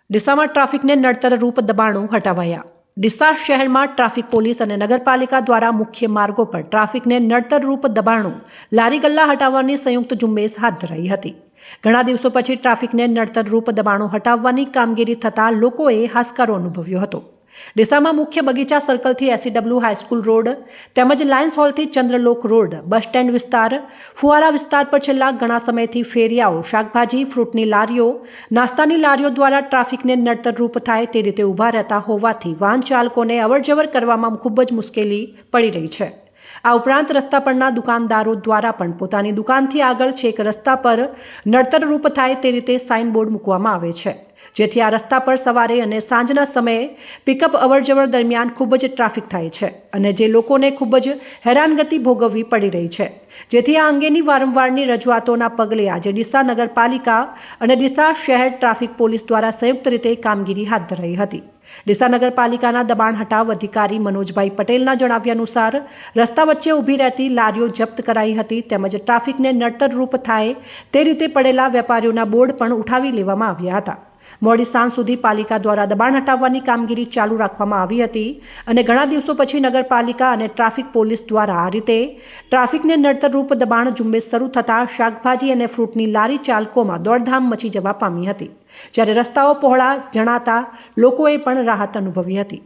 ડીસામાં ટ્રાફિકને નડતરરૂપ દબાણો હટાવાયા। ડીસા શહેરમાં ટ્રાફિક પોલીસ અને નગરપાલિકા દ્વારા મુખ્ય માર્ગો પર ટ્રાફિકને નડતરરૂપ દબાણો લારી ગલ્લા હટાવવાની સંયુક્ત ઝુંબેશ હાથ ધરાઈ હતી। ઘણા દિવસો પછી ટ્રાફિકને નડતરરૂપ દબાણો હટાવવાની કામગીરી થતાં લોકોએ હાશકારો અનુભવ્યો હતો। ડીસામાં મુખ્ય બગીચા સર્કલથી SCW હાઈસ્કૂલ રોડ તેમજ લાયન્સ હોલથી ચંદ્રલોક રોડ, બસ સ્ટેન્ડ વિસ્તાર, ફુવારા વિસ્તાર પર છેલ્લા ઘણા સમયથી ફેરિયાઓ શાકભાજી, ફ્રૂટની લારીઓ, નાસ્તાની લારીઓ દ્વારા ટ્રાફિકને નડતરરૂપ થાય તે રીતે ઊભા રહેતા હોવાથી વાહન ચાલકોને અવરજવર કરવામાં ખૂબ જ મુશ્કેલી પડી રહી છે। આ ઉપરાંત રસ્તા પરના દુકાનદારો દ્વારા પણ પોતાની દુકાનથી આગળ છેક રસ્તા પર નડતરરૂપ થાય તે રીતે સાઇનબોર્ડ મૂકવામાં આવે છે, જેથી આ રસ્તા પર સવારે અને સાંજના સમયે પિકઅપ અવરજવર દરમિયાન ખૂબ જ ટ્રાફિક થાય છે અને જે લોકોને ખૂબ જ હેરાનગતિ ભોગવવી પડી રહી છે। જેથી આ અંગેની વારંવારની રજૂઆતોના પગલે આજે ડીસા નગરપાલિકા અને ડીસા શહેર ટ્રાફિક પોલીસ દ્વારા સંયુક્ત રીતે કામગીરી હાથ ધરાઈ હતી। ડીસા નગરપાલિકાના દબાણ હટાવ અધિકારી મનોજભાઈ પટેલના જણાવ્યા અનુસાર રસ્તા વચ્ચે ઊભી રહેતી લારીઓ જપ્ત કરાઈ હતી તેમજ ટ્રાફિકને નડતરરૂપ થાય તે રીતે પડેલા વેપારીઓના બોર્ડ પણ ઉઠાવી લેવામાં આવ્યા હતા। મોડી સાંજ સુધી પાલિકા દ્વારા દબાણ હટાવવાની કામગીરી ચાલુ રાખવામાં આવી હતી અને ઘણા દિવસો પછી નગરપાલિકા અને ટ્રાફિક પોલીસ દ્વારા આ રીતે ટ્રાફિકને નડતરરૂપ દબાણ ઝુંબેશ શરૂ થતાં શાકભાજી અને ફ્રૂટની લારી ચાલકોમાં દોડધામ મચી જવા પામી હતી, જ્યારે રસ્તાઓ પહોળા જણાતા લોકોએ પણ રાહત અનુભવી હતી।